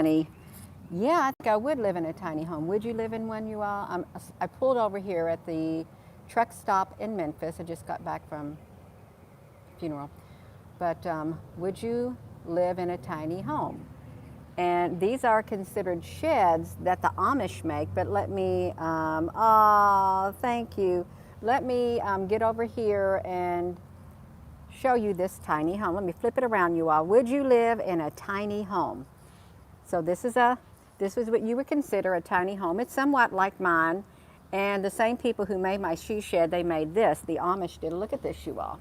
Yeah, I think I would live in a tiny home. Would you live in one, you all? I pulled over here at the truck stop in Memphis. I just got back from a funeral. But would you live in a tiny home? And these are considered sheds that the Amish make, but let me, oh, thank you. Let me get over here and show you this tiny home. Let me flip it around, you all. Would you live in a tiny home? So this is what you would consider a tiny home. It's somewhat like mine, and the same people who made my she shed, they made this. The Amish did. Look at this, you all.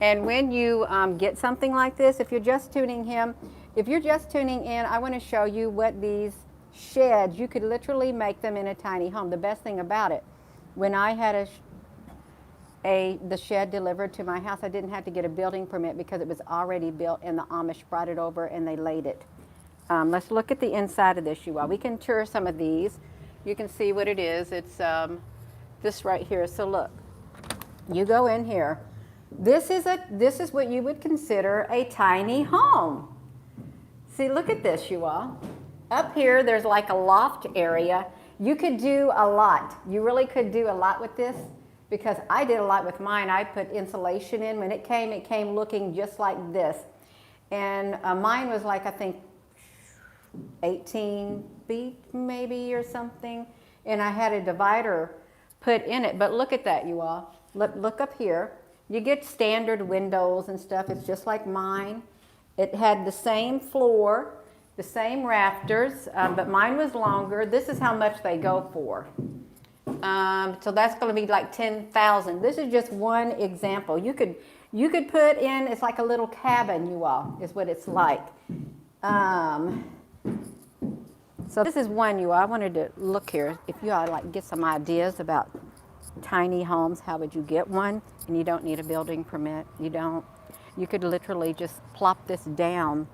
And when you get something like this, if you're just tuning in, I want to show you what these sheds, you could literally make them in a tiny home. The best thing about it, when I had the shed delivered to my house, I didn't have to get a building permit because it was already built, and the Amish brought it over and they laid it. Let's look at the inside of this, you all. We can tour some of these. You can see what it is. It's this right here. So look, you go in here. This is what you would consider a tiny home. See, look at this, you all. Up here, there's like a loft area. You could do a lot. You really could do a lot with this, because I did a lot with mine. I put insulation in. When it came looking just like this. And mine was like, I think, 18 feet maybe or something. And I had a divider put in it. But look at that, you all. Look up here. You get standard windows and stuff. It's just like mine. It had the same floor, the same rafters, but mine was longer. This is how much they go for. So that's going to be like 10,000. This is just one example. You could put in, it's like a little cabin, you all, is what it's like. So this is one, you all. I wanted to look here. If you all like get some ideas about tiny homes, how would you get one? And you don't need a building permit. You don't. You could literally just plop this down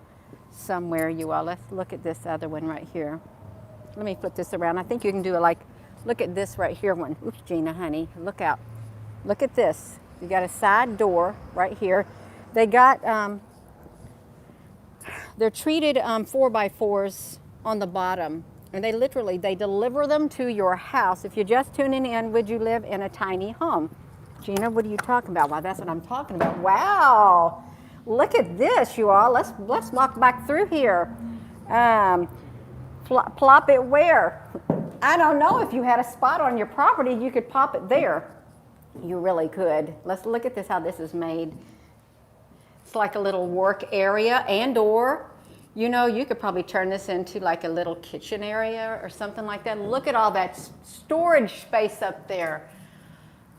somewhere, you all. Let's look at this other one right here. Let me flip this around. I think you can do it like, look at this right here one. Oops, Gina, honey, look out. Look at this. You got a side door right here. They got, they're treated 4x4s on the bottom. And they deliver them to your house. If you're just tuning in, would you live in a tiny home? Gina, what are you talking about? Well, that's what I'm talking about. Wow, look at this, you all. Let's walk back through here. Plop it where? I don't know. If you had a spot on your property, you could pop it there. You really could. Let's look at this, how this is made. It's like a little work area, and/or, you know, you could probably turn this into like a little kitchen area or something like that. Look at all that storage space up there.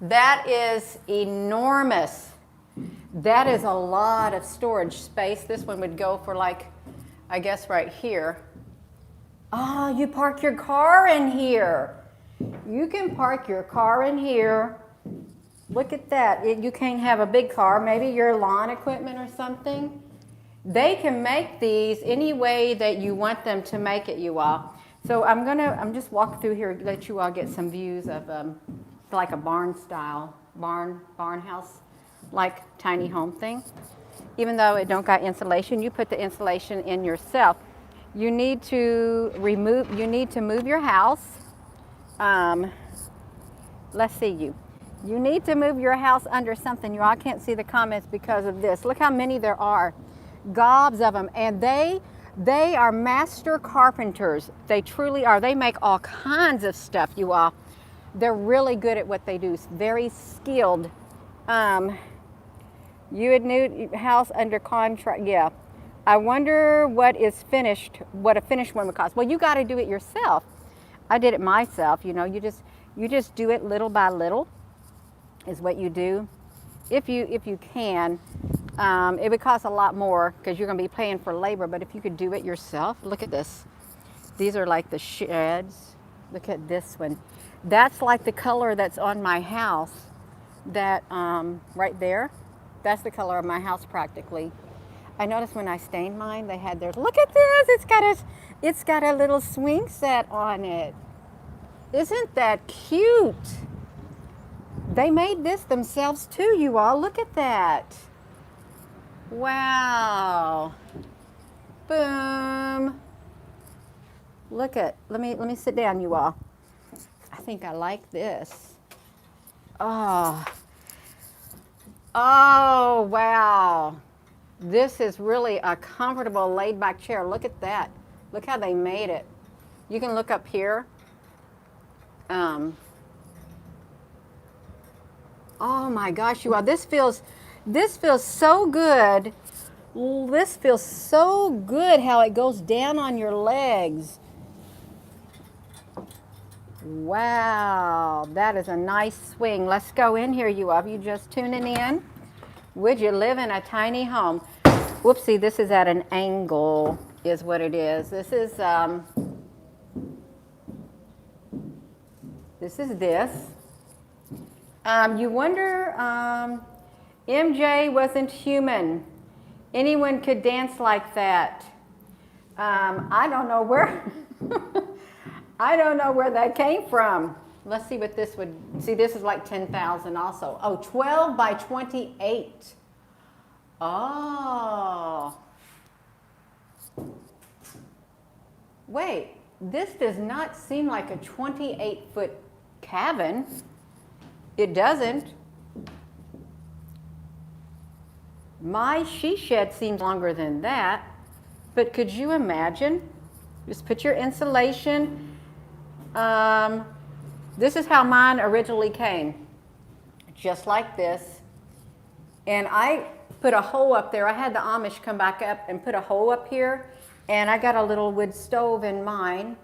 That is enormous. That is a lot of storage space. This one would go for like, I guess right here. Oh, you park your car in here. You can park your car in here. Look at that. You can't have a big car, maybe your lawn equipment or something. They can make these any way that you want them to make it, you all. So I'm just walking through here, let you all get some views of like a barn style, barn house, like tiny home thing. Even though it don't got insulation, you put the insulation in yourself. You need to move your house. Let's see you. You need to move your house under something. I can't see the comments because of this. Look how many there are. Gobs of them. And they are master carpenters. They truly are. They make all kinds of stuff, you all. They're really good at what they do. Very skilled. You would need house under contract. Yeah. I wonder what a finished one would cost. Well, you got to do it yourself. I did it myself. You know, you just do it little by little is what you do. If you can, it would cost a lot more because you're going to be paying for labor. But if you could do it yourself, look at this. These are like the sheds. Look at this one. That's like the color that's on my house. That right there. That's the color of my house practically. I noticed when I stained mine, they had theirs. Look at this. It's got a little swing set on it. Isn't that cute? They made this themselves too, you all. Look at that. Wow. Boom. Look at, let me sit down, you all. I think I like this. Oh, oh, wow. This is really a comfortable laid back chair. Look at that. Look how they made it. You can look up here. Oh my gosh, you all, this feels so good. This feels so good how it goes down on your legs. Wow, that is a nice swing. Let's go in here, you all. If you just tuning in, would you live in a tiny home? Whoopsie, this is at an angle, is what it is. This is this. You wonder, MJ wasn't human. Anyone could dance like that. I don't know where, I don't know where that came from. Let's see what this would, see this is like 10,000 also. Oh, 12 by 28. Oh. Wait, this does not seem like a 28-foot cabin. It doesn't. My she shed seems longer than that, but could you imagine? Just put your insulation. This is how mine originally came, just like this. And I put a hole up there. I had the Amish come back up and put a hole up here, and I got a little wood stove in mine.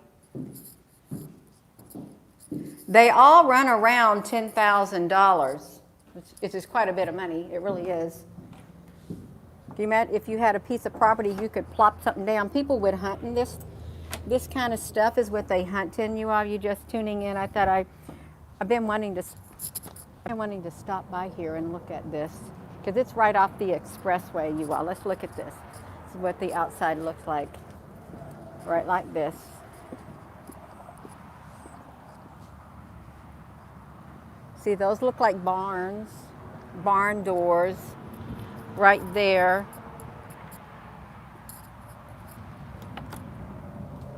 They all run around $10,000. It's just quite a bit of money. It really is. Do you imagine if you had a piece of property, you could plop something down? People would hunt in this. This kind of stuff is what they hunt in. You all, you just tuning in. I thought I've been wanting to stop by here and look at this because it's right off the expressway. You all, let's look at this. This is what the outside looks like. Right like this. See, those look like barns, barn doors, right there.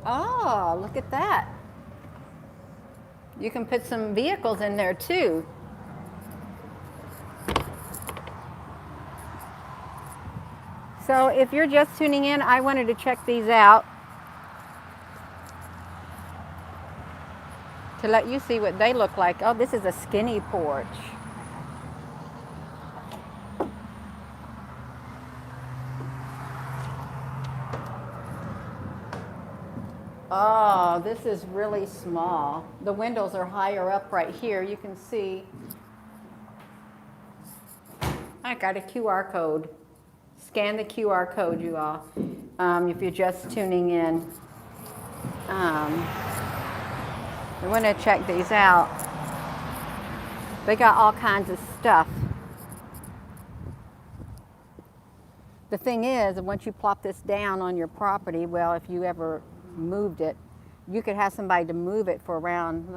Oh, look at that. You can put some vehicles in there too. So if you're just tuning in, I wanted to check these out to let you see what they look like. Oh, this is a skinny porch. Oh, this is really small. The windows are higher up right here. You can see. I got a QR code. Scan the QR code, you all, if you're just tuning in. We want to check these out. They got all kinds of stuff. The thing is, once you plop this down on your property, well, if you ever moved it, you could have somebody to move it for around,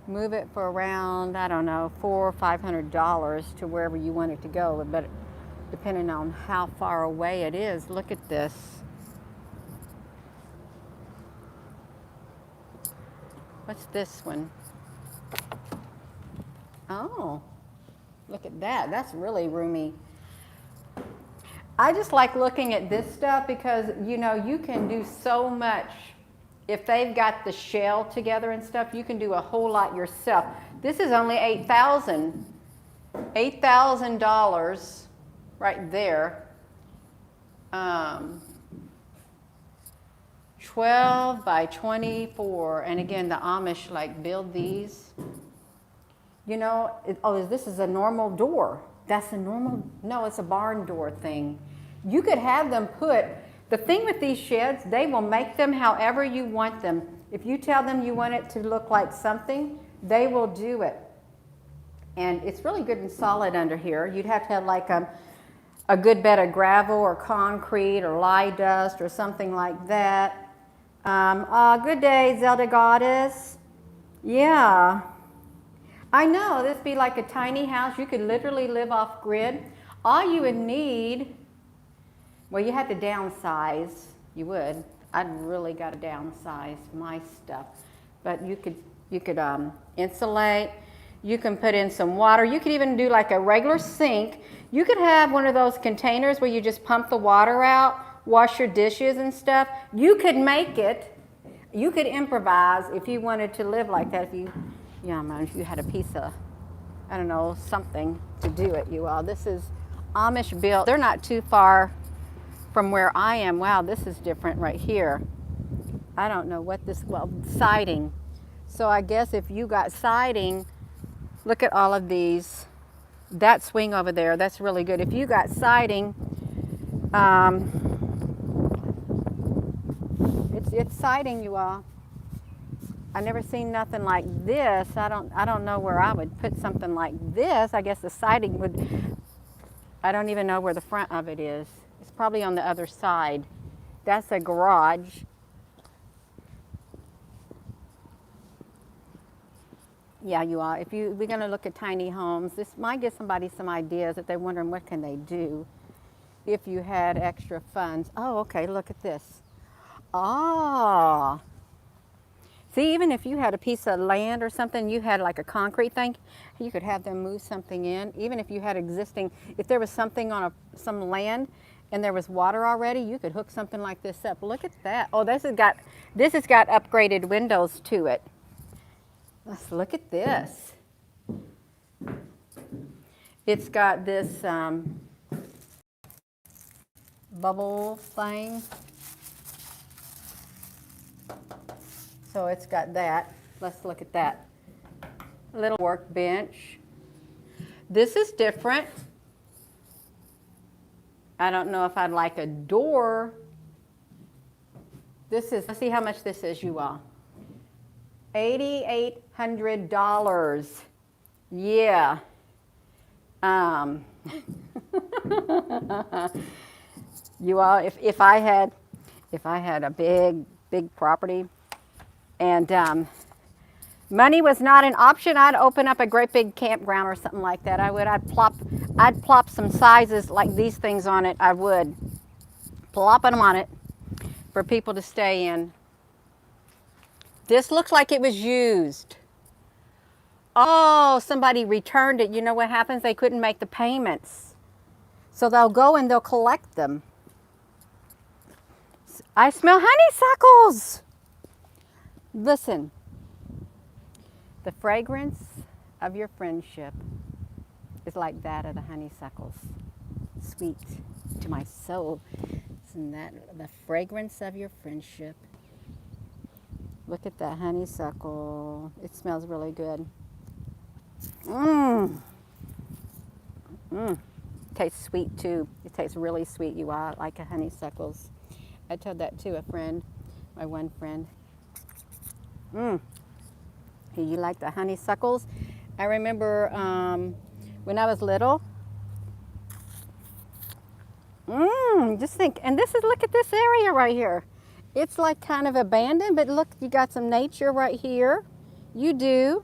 move it for around, I don't know, $400 or $500 to wherever you want it to go. But depending on how far away it is, look at this. What's this one? Oh, look at that. That's really roomy. I just like looking at this stuff because, you know, you can do so much. If they've got the shell together and stuff, you can do a whole lot yourself. This is only $8,000 right there. 12 by 24. And again, the Amish like build these. You know, this is a normal door. That's a normal, no, it's a barn door thing. You could have them put, the thing with these sheds, they will make them however you want them. If you tell them you want it to look like something, they will do it. And it's really good and solid under here. You'd have to have like a good bed of gravel or concrete or lye dust or something like that. Good day, Zelda Goddess. Yeah. I know, this would be like a tiny house. You could literally live off grid. All you would need, well, you had to downsize. You would. I'd really got to downsize my stuff. But you could insulate. You can put in some water. You could even do like a regular sink. You could have one of those containers where you just pump the water out, wash your dishes and stuff. You could make it. You could improvise if you wanted to live like that. If you had a piece of, I don't know, something to do it, you all. This is Amish built. They're not too far from where I am. Wow, this is different right here. I don't know what this, well, siding. So I guess if you got siding, look at all of these. That swing over there, that's really good. If you got siding, it's siding, you all. I've never seen nothing like this. I don't know where I would put something like this. I guess the siding would, I don't even know where the front of it is. It's probably on the other side. That's a garage. Yeah, you are. We're going to look at tiny homes. This might give somebody some ideas if they're wondering what can they do if you had extra funds. Oh, okay, look at this. Ah. See, even if you had a piece of land or something, you had like a concrete thing, you could have them move something in. Even if you had existing, if there was something on some land and there was water already, you could hook something like this up. Look at that. Oh, this has got upgraded windows to it. Let's look at this. It's got this bubble thing. So it's got that. Let's look at that. A little workbench. This is different. I don't know if I'd like a door. Let's see how much this is, you all. $8,800. Yeah. You all, if I had a big property and money was not an option, I'd open up a great big campground or something like that. I'd plop some sizes like these things on it. I would plop them on it for people to stay in. This looks like it was used. Oh, somebody returned it. You know what happens? They couldn't make the payments. So they'll go and they'll collect them. I smell honeysuckles. Listen, the fragrance of your friendship is like that of the honeysuckles. Sweet to my soul. Isn't that the fragrance of your friendship? Look at that honeysuckle. It smells really good. Tastes sweet too. It tastes really sweet, you all, like a honeysuckles. I told that to a friend, my one friend. You like the honeysuckles? I remember when I was little. Just think, and look at this area right here. It's like kind of abandoned, but look, you got some nature right here. You do.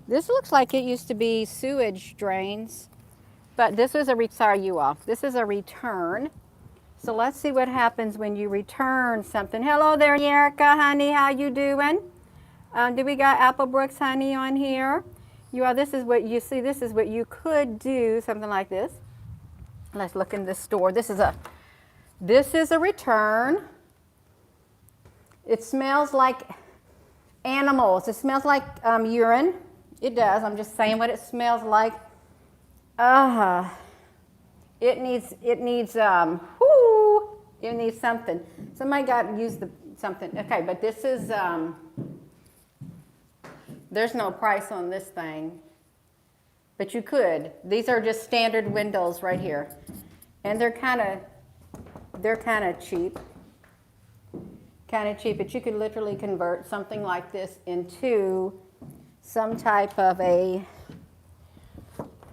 This looks like it used to be sewage drains, but this is sorry you all, this is a return. So let's see what happens when you return something. Hello there, Erica, honey, how you doing? Do we got Applebrooks honey on here? You all, this is what you see, this is what you could do, something like this. Let's look in the store. This is a return. It smells like animals. It smells like urine. It does. I'm just saying what it smells like. It needs something. Somebody got used something. Okay, but this is there's no price on this thing. But you could. These are just standard windows right here. And they're kind of cheap. Kind of cheap, but you could literally convert something like this into some type of a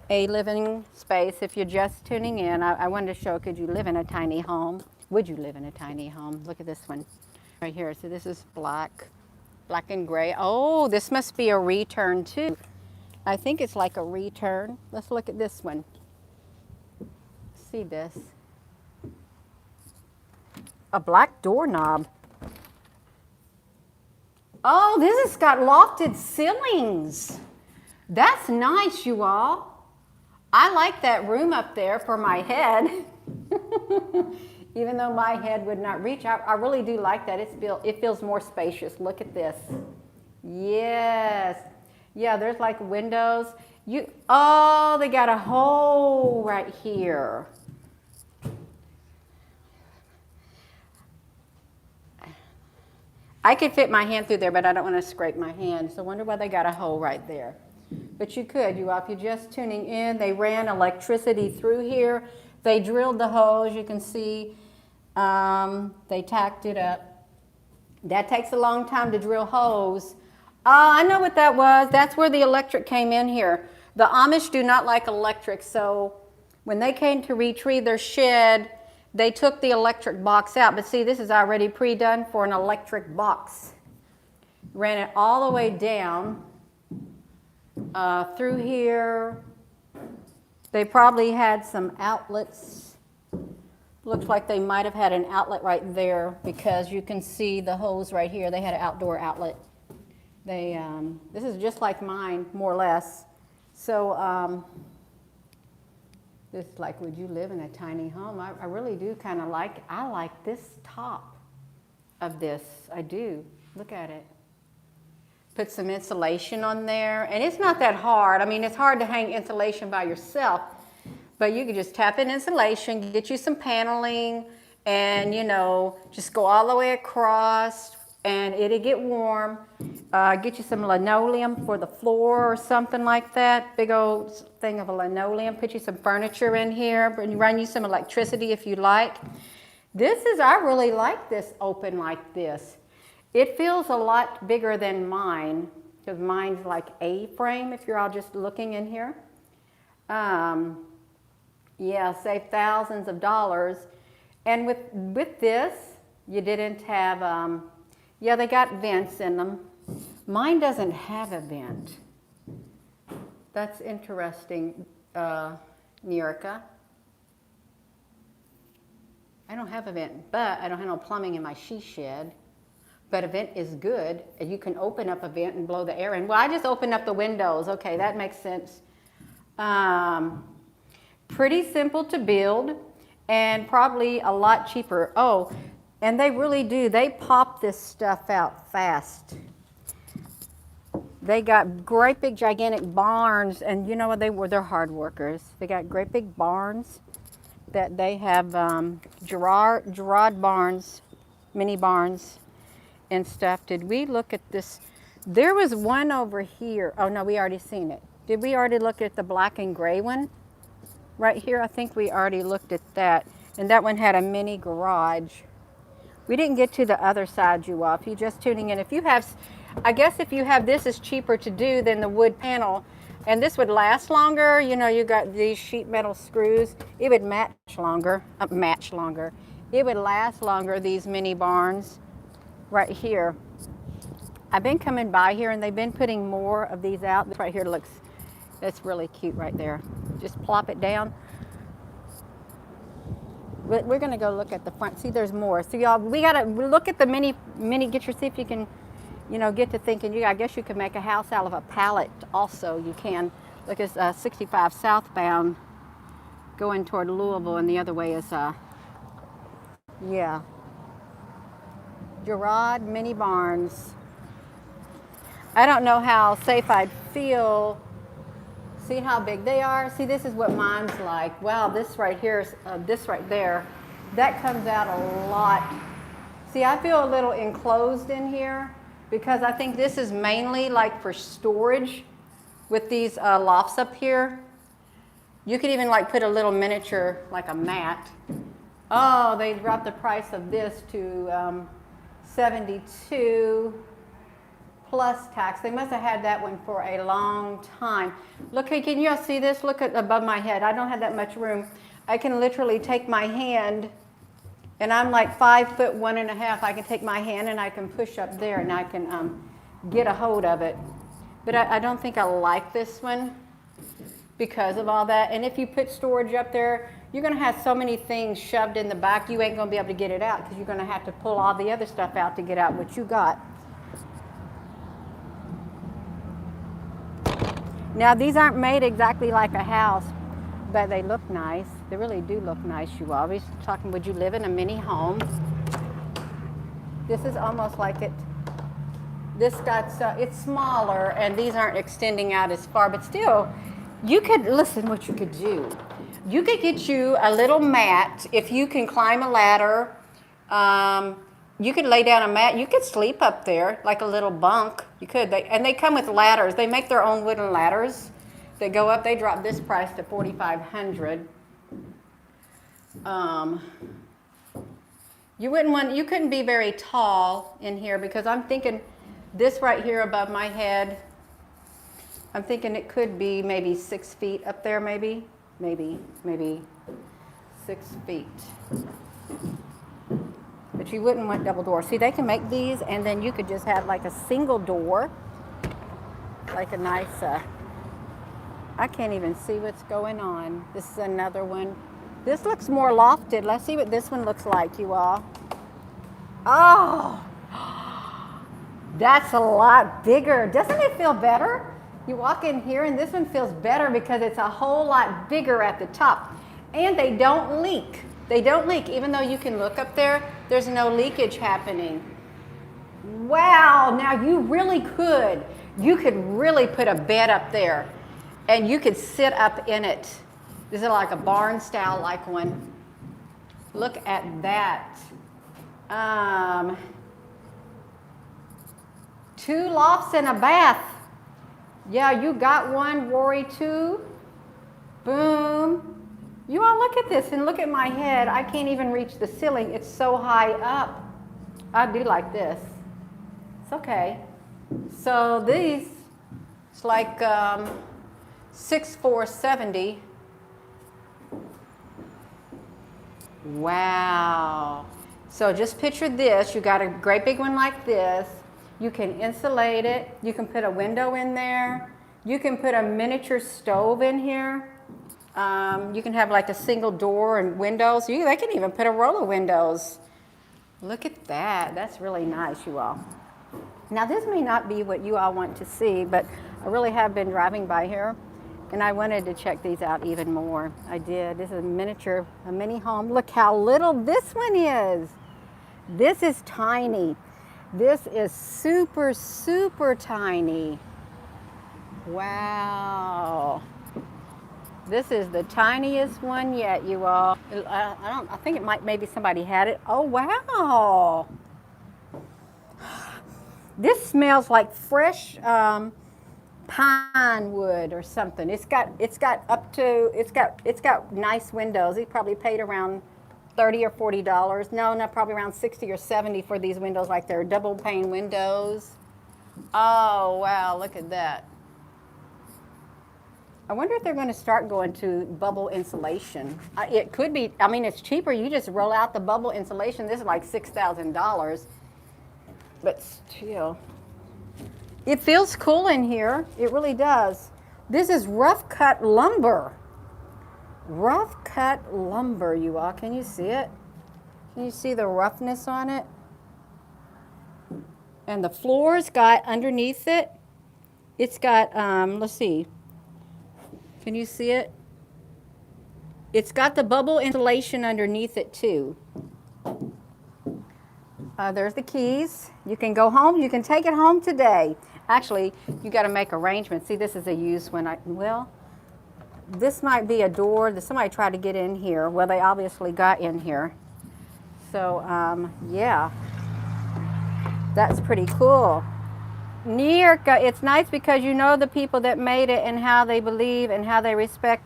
living space. If you're just tuning in, I wanted to show, could you live in a tiny home? Would you live in a tiny home? Look at this one right here. So this is black and gray. Oh, this must be a return too. I think it's like a return. Let's look at this one. See this? A black doorknob. Oh, this has got lofted ceilings. That's nice, you all. I like that room up there for my head. Even though my head would not reach, I really do like that. It feels more spacious. Look at this. Yes. Yeah, there's like windows. Oh, they got a hole right here. I could fit my hand through there, but I don't want to scrape my hand. So I wonder why they got a hole right there. But you could, if you're just tuning in, they ran electricity through here. They drilled the holes, you can see. They tacked it up. That takes a long time to drill holes. I know what that was. That's where the electric came in here. The Amish do not like electric, so when they came to retrieve their shed, they took the electric box out. But see, this is already pre-done for an electric box. Ran it all the way down through here. They probably had some outlets. Looks like they might have had an outlet right there because you can see the hose right here. They had an outdoor outlet. This is just like mine, more or less. So this is like, would you live in a tiny home? I really do kind of I like this top of this. I do. Look at it. Put some insulation on there. And it's not that hard. I mean, it's hard to hang insulation by yourself. But you can just tap in insulation, get you some paneling, and, just go all the way across, and it'll get warm. Get you some linoleum for the floor or something like that. Big old thing of a linoleum. Put you some furniture in here. Run you some electricity if you like. I really like this open like this. It feels a lot bigger than mine, because mine's like A-frame if you're all just looking in here. Yeah, save thousands of dollars. And with this, you didn't have, yeah, they got vents in them. Mine doesn't have a vent. That's interesting, Nerica. I don't have a vent, but I don't have no plumbing in my she shed. But a vent is good. You can open up a vent and blow the air in. Well, I just opened up the windows. Okay, that makes sense. Pretty simple to build and probably a lot cheaper. Oh, and they really do. They pop this stuff out fast. They got great big gigantic barns, and you know what they're hard workers. They got great big barns that they have Gerard barns, mini barns and stuff. Did we look at this? There was one over here. Oh no, we already seen it. Did we already look at the black and gray one? Right here, I think we already looked at that. And that one had a mini garage. We didn't get to the other side, you all. If you're just tuning in, I guess if you have this, is cheaper to do than the wood panel. And this would last longer. You got these sheet metal screws. It would match longer. It would last longer, these mini barns right here. I've been coming by here and they've been putting more of these out. This right here that's really cute right there. Just plop it down. We're gonna go look at the front. See, there's more. So y'all, we gotta look at the mini, see if you can, get to thinking, I guess you could make a house out of a pallet also. You can. Look, it's 65 southbound going toward Louisville, and the other way is, yeah. Gerard mini barns. I don't know how safe I'd feel. See how big they are? See, this is what mine's like. Wow, this right here, this right there, that comes out a lot. See, I feel a little enclosed in here because I think this is mainly like for storage with these lofts up here. You could even like put a little miniature, like a mat. Oh, they dropped the price of this to $72 plus tax. They must have had that one for a long time. Look, can you all see this? Look at above my head. I don't have that much room. I can literally take my hand, and I'm like 5'1.5". I can take my hand and I can push up there and I can get a hold of it. But I don't think I like this one because of all that. And if you put storage up there, you're going to have so many things shoved in the back, you ain't going to be able to get it out because you're going to have to pull all the other stuff out to get out what you got. Now these aren't made exactly like a house, but they look nice. They really do look nice, you all. We're talking, would you live in a mini home? This is almost like it. This got, it's smaller, and these aren't extending out as far, but still, you could, listen what you could do. You could get you a little mat, if you can climb a ladder. You could lay down a mat. You could sleep up there like a little bunk. You could. And they come with ladders. They make their own wooden ladders. They go up. They drop this price to $4,500. You wouldn't want. You couldn't be very tall in here because I'm thinking this right here above my head. I'm thinking it could be maybe 6 feet up there. Maybe 6 feet. But you wouldn't want double doors. See, they can make these, and then you could just have like a single door, like a nice, I can't even see what's going on. This is another one. This looks more lofted. Let's see what this one looks like, you all. Oh, that's a lot bigger. Doesn't it feel better? You walk in here, and this one feels better because it's a whole lot bigger at the top. And they don't leak. They don't leak, even though you can look up there, there's no leakage happening. Wow, now you really could. You could really put a bed up there and you could sit up in it. This is like a barn style like one. Look at that. 2 lofts and a bath. Yeah, you got one, Rory, 2. Boom. You all look at this and look at my head. I can't even reach the ceiling. It's so high up. I do like this. It's okay. So these, it's like 6,470. Wow. So just picture this. You got a great big one like this. You can insulate it. You can put a window in there. You can put a miniature stove in here. You can have like a single door and windows. They can even put a roll of windows. Look at that. That's really nice, you all. Now this may not be what you all want to see, but I really have been driving by here and I wanted to check these out even more. I did. This is a mini home. Look how little this one is. This is tiny. This is super, super tiny. Wow. This is the tiniest one yet, you all. I think it might, maybe somebody had it. Oh, wow. This smells like fresh pine wood or something. It's got nice windows. He probably paid around $30 or $40. No, probably around 60 or 70 for these windows, like they're double pane windows. Oh, wow, look at that. I wonder if they're going to start going to bubble insulation. It could be, I mean, it's cheaper. You just roll out the bubble insulation. This is like $6,000, but still. It feels cool in here. It really does. This is rough cut lumber. Rough cut lumber, you all. Can you see it? Can you see the roughness on it? And the floor's got underneath it, it's got, let's see. Can you see it? It's got the bubble insulation underneath it too. There's the keys. You can go home. You can take it home today. Actually, you got to make arrangements. See, this is a used one. Well, this might be a door that somebody tried to get in here. Well, they obviously got in here. So, yeah, that's pretty cool. It's nice because you know the people that made it and how they believe and how they respect.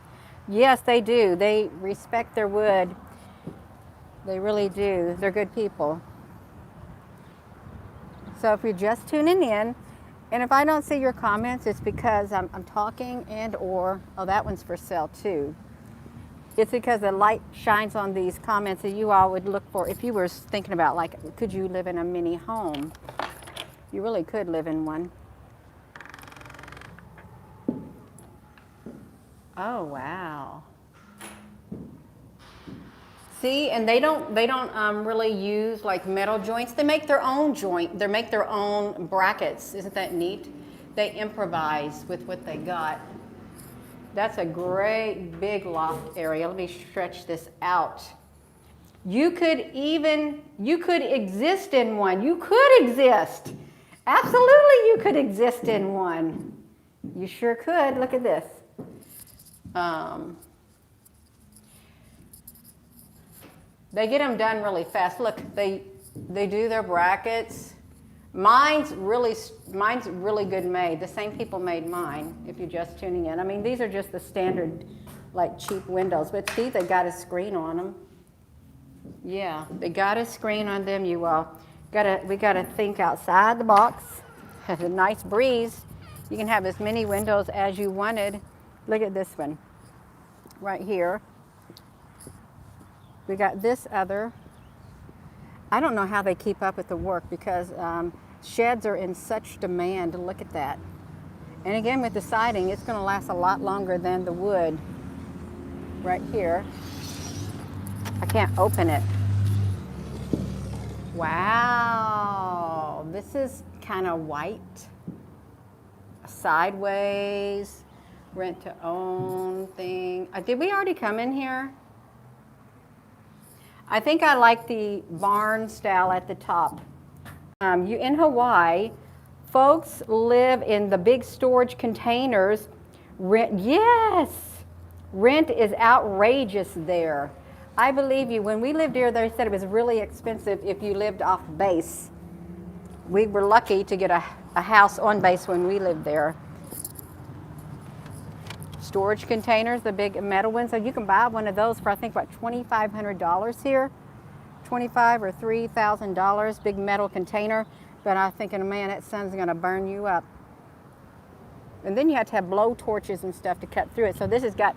Yes, they do. They respect their wood. They really do. They're good people. So if you're just tuning in, and if I don't see your comments, it's because I'm talking and or, oh, that one's for sale too. It's because the light shines on these comments that you all would look for if you were thinking about, like, could you live in a mini home? You really could live in one. Oh, wow. See, and they don't really use like metal joints. They make their own joint. They make their own brackets. Isn't that neat? They improvise with what they got. That's a great big loft area. Let me stretch this out. You could exist in one. You could exist. Absolutely, you could exist in one. You sure could. Look at this. They get them done really fast. Look, they do their brackets. Mine's really good made. The same people made mine, if you're just tuning in. I mean, these are just the standard, like, cheap windows. But see, they got a screen on them. Yeah, they got a screen on them, you all. We gotta think outside the box. Has a nice breeze. You can have as many windows as you wanted. Look at this one, right here. We got this other. I don't know how they keep up with the work because sheds are in such demand. Look at that. And again, with the siding, it's going to last a lot longer than the wood. Right here. I can't open it. Wow. This is kind of white. Sideways. Rent to own thing. Did we already come in here? I think I like the barn style at the top. In Hawaii, folks live in the big storage containers. Rent is outrageous there. I believe you. When we lived here, they said it was really expensive if you lived off base. We were lucky to get a house on base when we lived there. Storage containers, the big metal ones. So you can buy one of those for, I think, what, $2,500 here? $25,000 or $3,000, big metal container. But I'm thinking, man, that sun's gonna burn you up. And then you have to have blow torches and stuff to cut through it. So this has got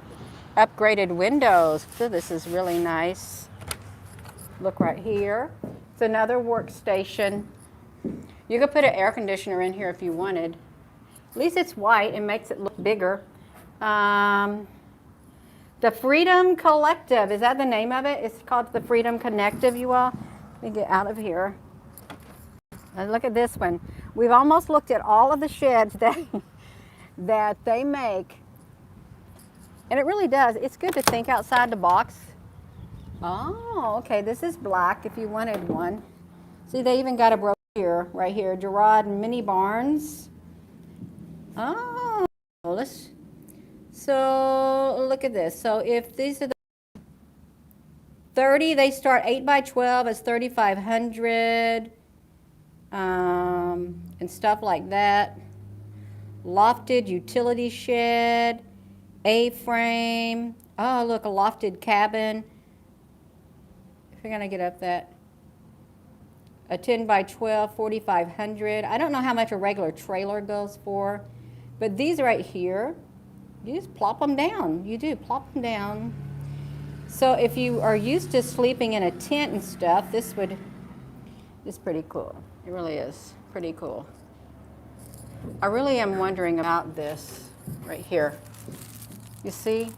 upgraded windows. So this is really nice. Look right here. It's another workstation. You could put an air conditioner in here if you wanted. At least it's white and makes it look bigger. The Freedom Collective, is that the name of it? It's called the Freedom Connective, you all. Let me get out of here. And look at this one. We've almost looked at all of the sheds that they make. And it really does. It's good to think outside the box. Oh, okay. This is black if you wanted one. See, they even got a brochure right here. Gerard Mini Barns. Oh, so look at this. So if these are the 30, they start 8 by 12 as 3,500 and stuff like that. Lofted utility shed, A-frame. Oh, look, a lofted cabin. If you're gonna get up that. A 10 by 12, 4,500. I don't know how much a regular trailer goes for, but these right here, you just plop them down. You do, plop them down. So if you are used to sleeping in a tent and stuff, this is pretty cool. It really is pretty cool. I really am wondering about this right here. You see?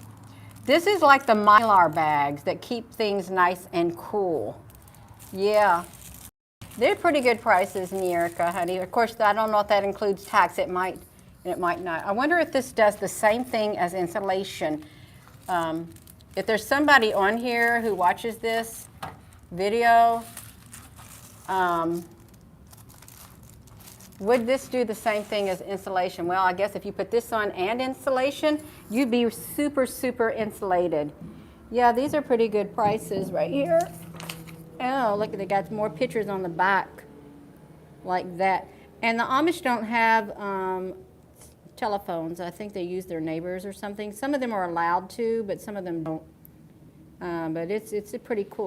This is like the Mylar bags that keep things nice and cool. Yeah. They're pretty good prices in America, honey. Of course, I don't know if that includes tax. It might. And it might not. I wonder if this does the same thing as insulation. If there's somebody on here who watches this video, would this do the same thing as insulation? Well, I guess if you put this on and insulation, you'd be super, super insulated. Yeah, these are pretty good prices right here. Oh, look, they got more pictures on the back like that. And the Amish don't have telephones. I think they use their neighbors or something. Some of them are allowed to, but some of them don't. But it's pretty cool.